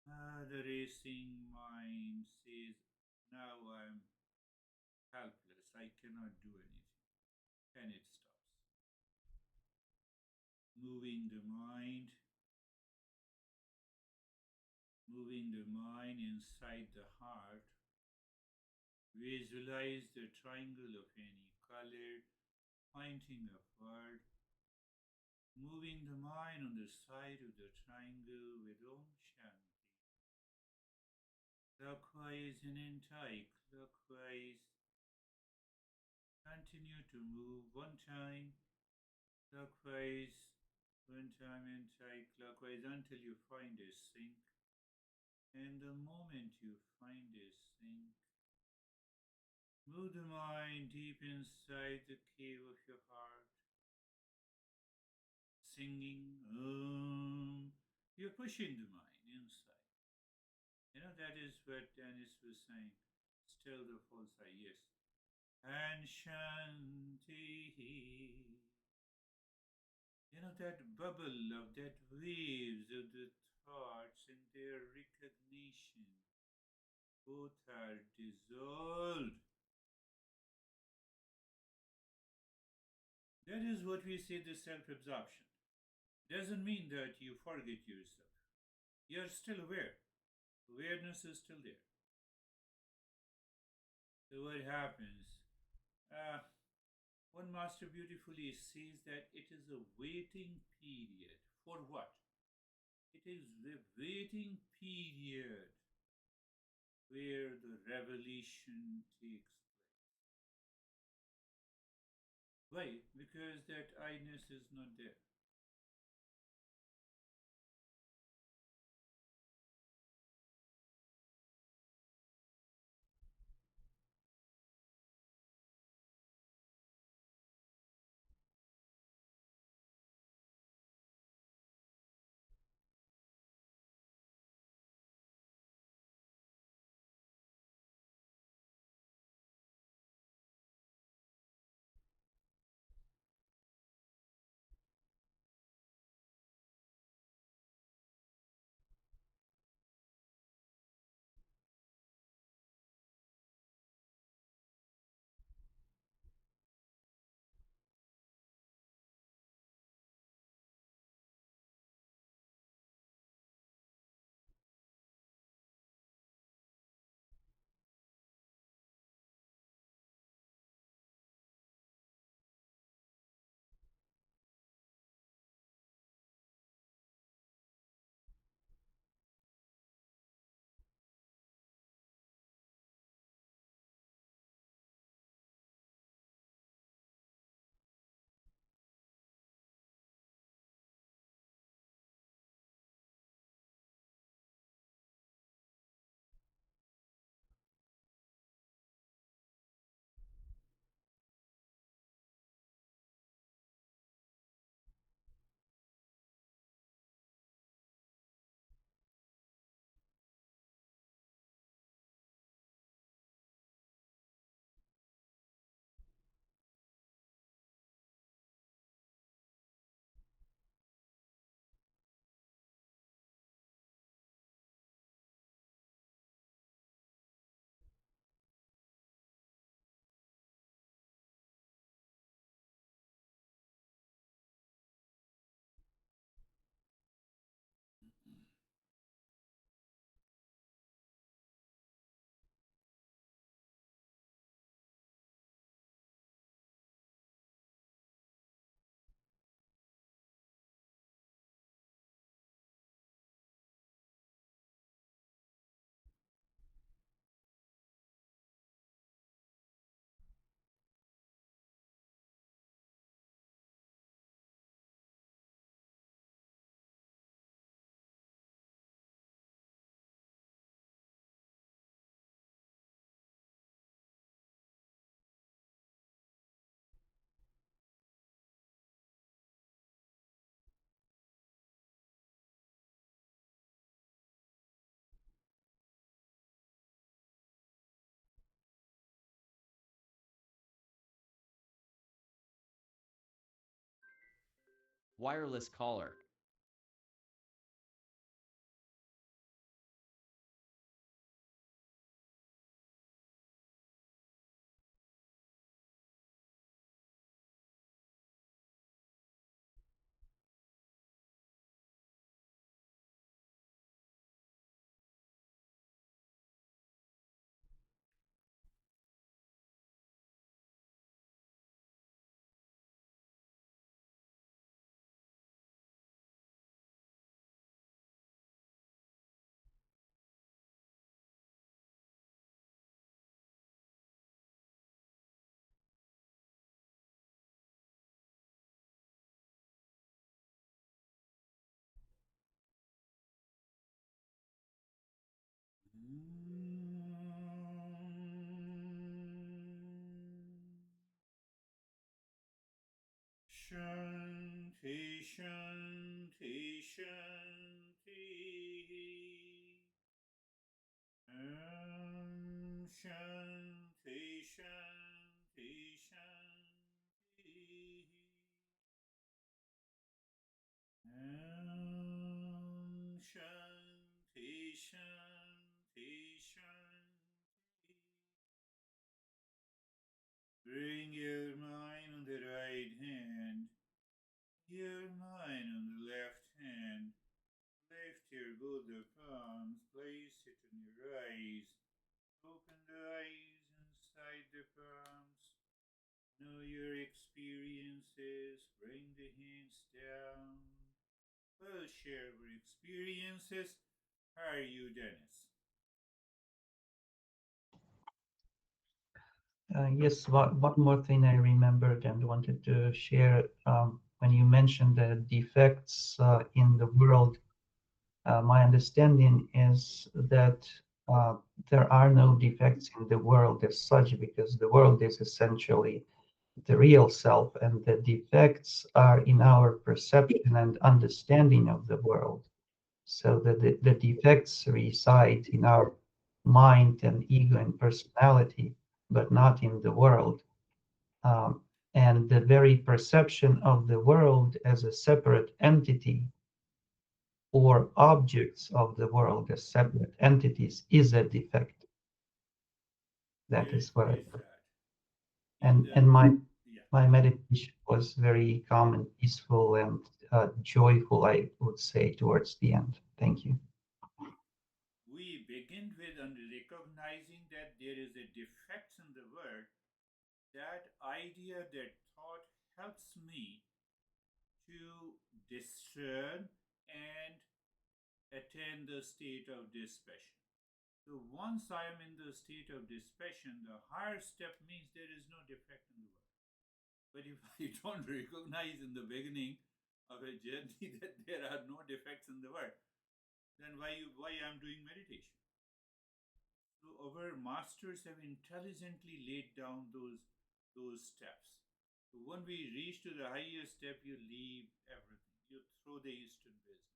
the racing mind says, now I'm helpless. I cannot do anything. And it stops. Moving the mind inside the heart. Visualize the triangle of any color pointing upward, moving the mind on the side of the triangle with Om Shanti. Clockwise and anti-clockwise. Continue to move one time, clockwise, one time anti-clockwise until you find a sync. And the moment you find a sync, move the mind deep inside the cave of your heart, singing Om. You're pushing the mind inside. That is what Dennis was saying. Still the false eye, yes. And Shanti. That bubble of that waves of the thoughts and their recognition, both are dissolved. That is what we say the self-absorption. Doesn't mean that you forget yourself. You are still aware. Awareness is still there. So what happens? One master beautifully says that it is a waiting period. For what? It is the waiting period where the revelation takes place. Why? Because that I-ness is not there. Wireless caller. Shanti, Shanti, Shanti. Shanti, Shanti, Shanti. Shanti, Shanti, Shanti. Bring your mind on the right hand, your mind on the left hand. Lift your both the palms, place it on your eyes. Open the eyes inside the palms. Know your experiences. Bring the hands down. We'll share our experiences. experiences. How are you, Dennis? Yes, one more thing I remembered and wanted to share when you mentioned the defects in the world. My understanding is that there are no defects in the world as such, because the world is essentially the real self, and the defects are in our perception and understanding of the world. So the defects reside in our mind and ego and personality, but not in the world. Um, and the very perception of the world as a separate entity, or objects of the world as separate entities, is a defect. That Very, is what very sad. and Yeah. my meditation was very calm and peaceful and joyful, I would say, towards the end. Thank you. We begin with recognizing that there is a defect in the world. That idea, that thought helps me to discern and attain the state of dispassion. So once I am in the state of dispassion, the higher step means there is no defect in the world. But if I don't recognize in the beginning of a journey that there are no defects in the world, then why I'm doing meditation? So our masters have intelligently laid down those steps. So when we reach to the highest step, you leave everything. You throw the Eastern wisdom.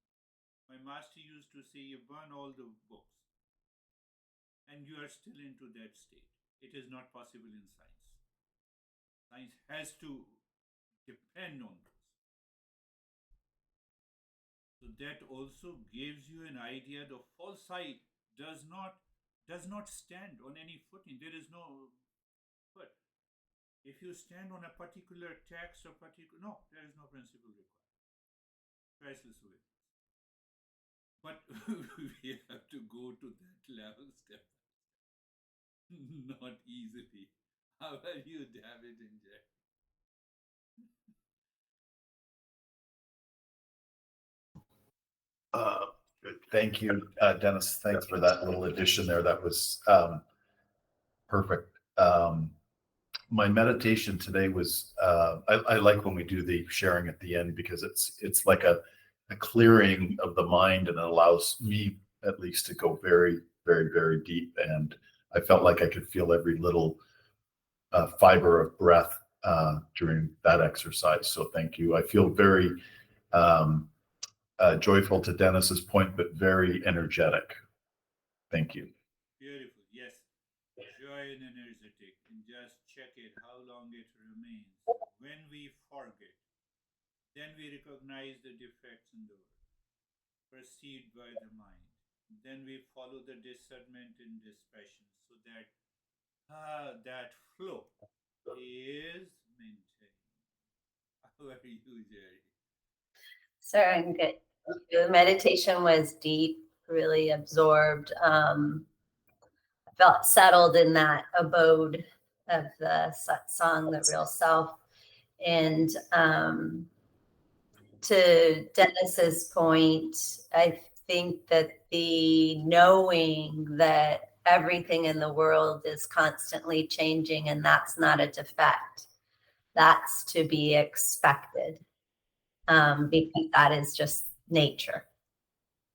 My master used to say, you burn all the books, and you are still into that state. It is not possible in science. Science has to depend on those. So that also gives you an idea. The false side does not stand on any footing. There is no foot. If you stand on a particular text or particular, no, there is no principle required. Priceless awareness. But we have to go to that level step. Not easily. How are you, David and Jack? Thank you, Dennis. Thanks for that little addition there. That was perfect. My meditation today was, I like when we do the sharing at the end, because it's like a clearing of the mind, and it allows me at least to go very, very, very deep. And I felt like I could feel every little fiber of breath during that exercise. So thank you. I feel very um, joyful to Dennis's point, but very energetic. Thank you. Beautiful. Yes. Joy and energetic. And just check it how long it remains. When we forget, then we recognize the defects in the world, perceived by the mind. Then we follow the discernment and dispassion, so that that flow is maintained. How are you, Jerry? So I'm good. The meditation was deep, really absorbed. Felt settled in that abode of the satsang, the real self. And to Dennis's point, I think that the knowing that everything in the world is constantly changing, and that's not a defect, that's to be expected, because that is just nature.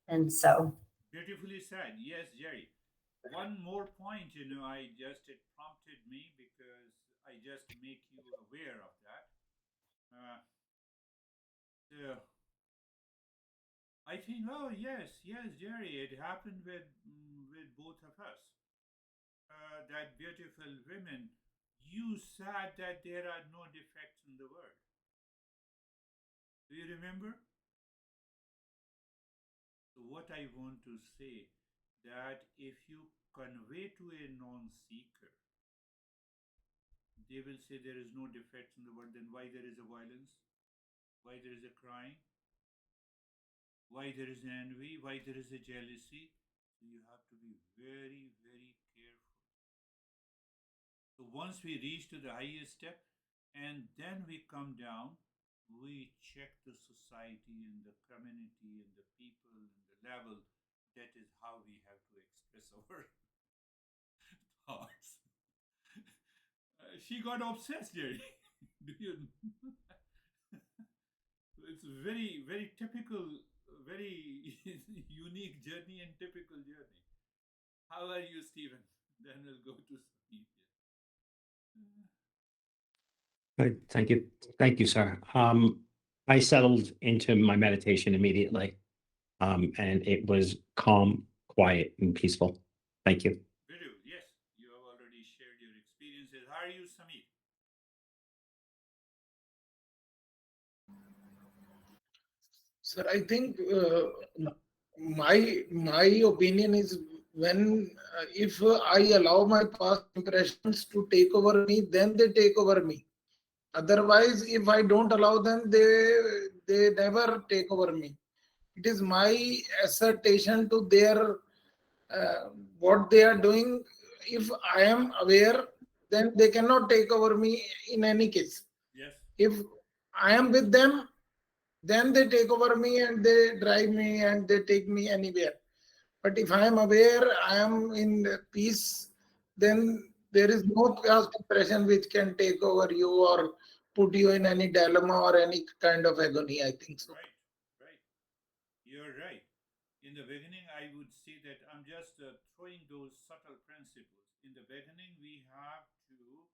And so, Beautifully said. Yes, Jerry. One more point, it prompted me because I just make you aware of that. So I think, oh yes, yes, Jerry, it happened with both of us. That beautiful women, you said that there are no defects in the world. Do you remember? So what I want to say, that if you convey to a non-seeker, they will say there is no defects in the world. Then why there is a violence? Why there is a crime? Why there is envy? Why there is a jealousy? So you have to be very, very careful. So once we reach to the highest step, and then we come down, we check the society and the community and the people and the level. That is how we have to express our thoughts. She got obsessed, Jerry. Do you? It's very, very typical, very unique journey and typical journey. How are you, Stephen? Then we'll go to Steve. Good. Thank you. Thank you, sir. I settled into my meditation immediately. And it was calm, quiet, and peaceful. Thank you. Very good. Yes, you have already shared your experiences. How are you, Samir? Sir, I think my opinion is when if I allow my past impressions to take over me, then they take over me. Otherwise, if I don't allow them, they never take over me. It is my assertion to their what they are doing. If I am aware, then they cannot take over me in any case. Yes. If I am with them, then they take over me and they drive me and they take me anywhere. But if I am aware, I am in peace, then there is no past impression which can take over you or put you in any dilemma or any kind of agony. I think so. Right, right. You're right. In the beginning, I would say that I'm just throwing those subtle principles. In the beginning, we have to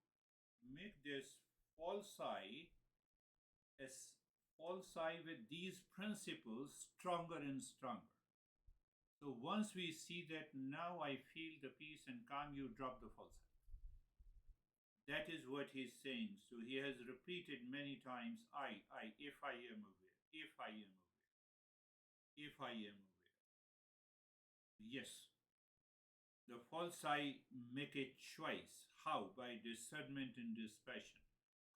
make this false I as false I with these principles stronger and stronger. So once we see that now I feel the peace and calm, you drop the false I. That is what he's saying. So he has repeated many times if I am aware, if I am aware, if I am aware. Yes, the false I make a choice. How? By discernment and dispassion.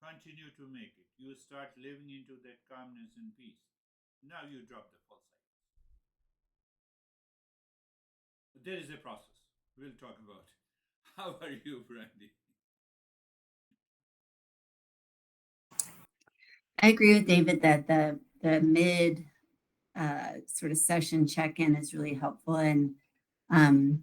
Continue to make it. You start living into that calmness and peace. Now you drop the false I. There is a process. We'll talk about. How are you, Brandy? I agree with David that the mid sort of session check-in is really helpful in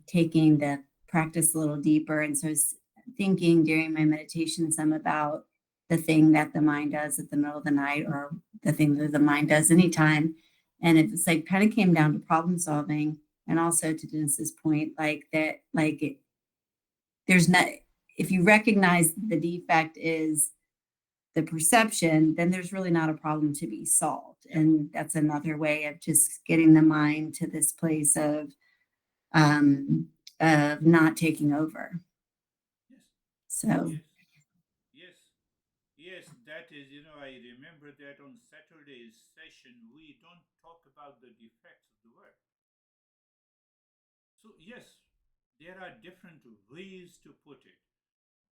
taking the practice a little deeper. And so I was thinking during my meditation some about the thing that the mind does at the middle of the night or the thing that the mind does anytime. And it's like kind of came down to problem solving and also to Dennis's point, like that, there's not, if you recognize the defect is the perception, then there's really not a problem to be solved. And that's another way of just getting the mind to this place of not taking over. Yes. So Yes, that is, I remember that on Saturday's session, we don't talk about the defects of the work. So, yes, there are different ways to put it.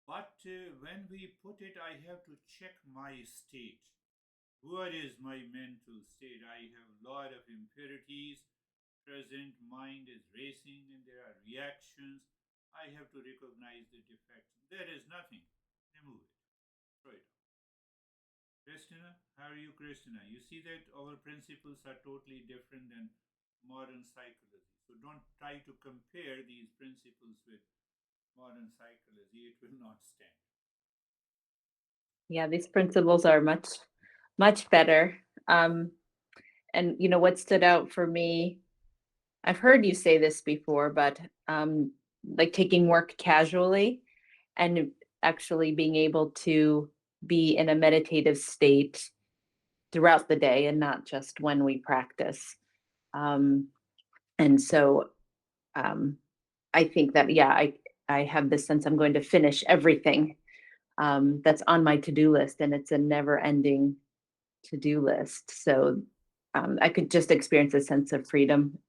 But when we put it, I have to check my state. What is my mental state? I have a lot of impurities present, mind is racing, and there are reactions. I have to recognize the defects. There is nothing. Remove it. Throw it out. Christina, how are you, Christina? You see that our principles are totally different than modern psychology. So don't try to compare these principles with modern psychology. It will not stand. Yeah, these principles are much, much better. And what stood out for me, I've heard you say this before, but like taking work casually and actually being able to be in a meditative state throughout the day and not just when we practice. And so I think that, I have this sense I'm going to finish everything that's on my to-do list, and it's a never-ending to-do list. So I could just experience a sense of freedom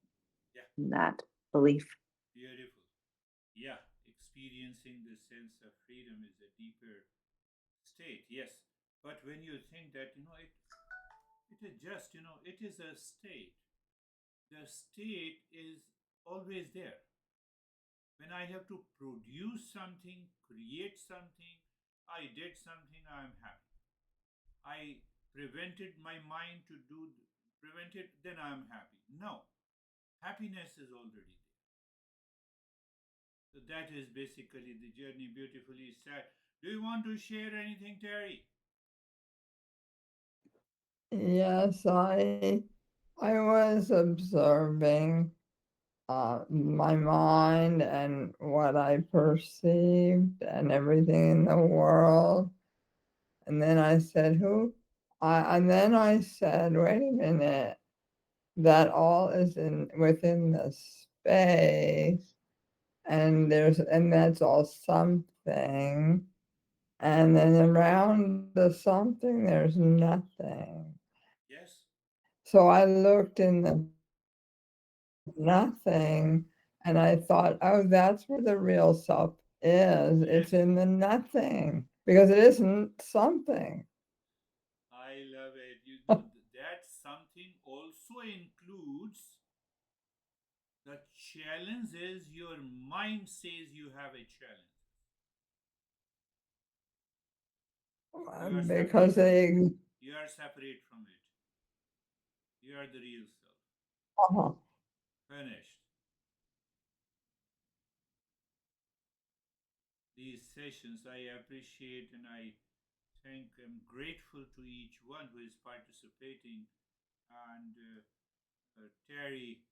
in that belief. Beautiful. Yeah, experiencing the sense of freedom is a deeper state. Yes, but when you think that it is just it is a state. The state is always there. When I have to produce something, create something, I did something, I am happy. I prevented my mind to prevent it, then I'm happy. No, happiness is already there. So that is basically the journey, beautifully said. Do you want to share anything, Terry? Yes, I was observing my mind and what I perceived and everything in the world. And then I said, and then I said, wait a minute, that all is within the space, and that's all something. And then around the something, there's nothing. Yes. So I looked in the nothing, and I thought, oh, that's where the real self is. It's in the nothing, because it isn't something. I love it. You know, that something also includes the challenge is your mind says you have a challenge. Because You are separate from it. You are the real self. uh-huh. Finished. These sessions I appreciate, and I'm grateful to each one who is participating. And Terry,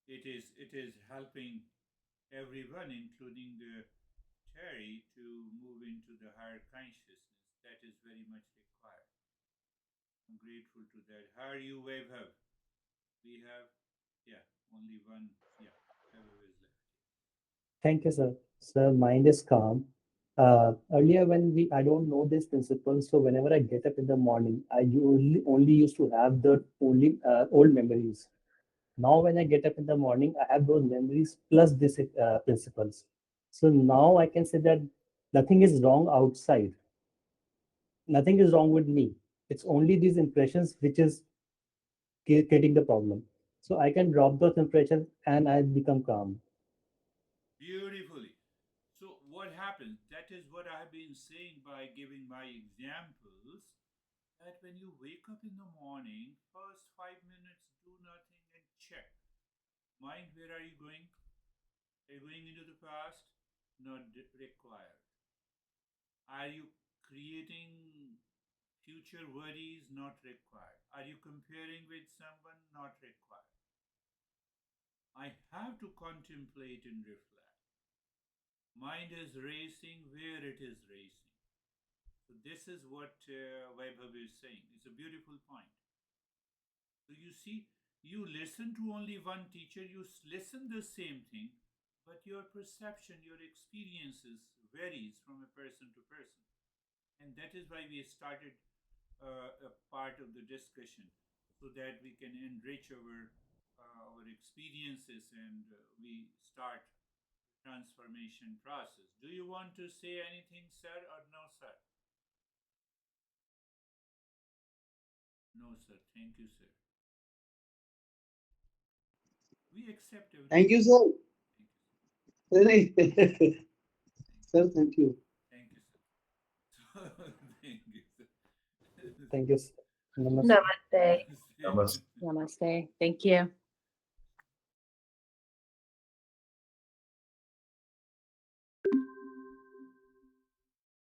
it is helping everyone, including Terry, to move into the higher consciousness. That is very much required. I'm grateful to that. How are you, Vaibhav? We have, only one. Yeah, Vaibhav is left. Thank you, sir. Sir, mind is calm. Earlier, I don't know this principle, so whenever I get up in the morning, I only used to have the only old memories. Now, when I get up in the morning, I have those memories plus these principles. So now I can say that nothing is wrong outside. Nothing is wrong with me. It's only these impressions which is creating the problem. So I can drop those impressions and I become calm. Beautifully. So, what happens? That is what I have been saying by giving my examples. That when you wake up in the morning, first 5 minutes, do nothing and check. Mind, where are you going? Are you going into the past? Not required. Are you creating future worries? Not required. Are you comparing with someone? Not required. I have to contemplate and reflect. Mind is racing where it is racing. So this is what Vaibhav is saying. It's a beautiful point. So you see, you listen to only one teacher, you listen the same thing, but your perception, your experiences varies from a person to person. And that is why we started a part of the discussion, so that we can enrich our experiences, and we start transformation process. Do you want to say anything, sir, or no, sir? No, sir. Thank you, sir. We accept everything. Thank you, sir. Thank you, sir. Really? Sir, thank you. Thank you, sir. Thank you, sir. Thank you, sir. Namaste. Namaste. Namaste. Thank you.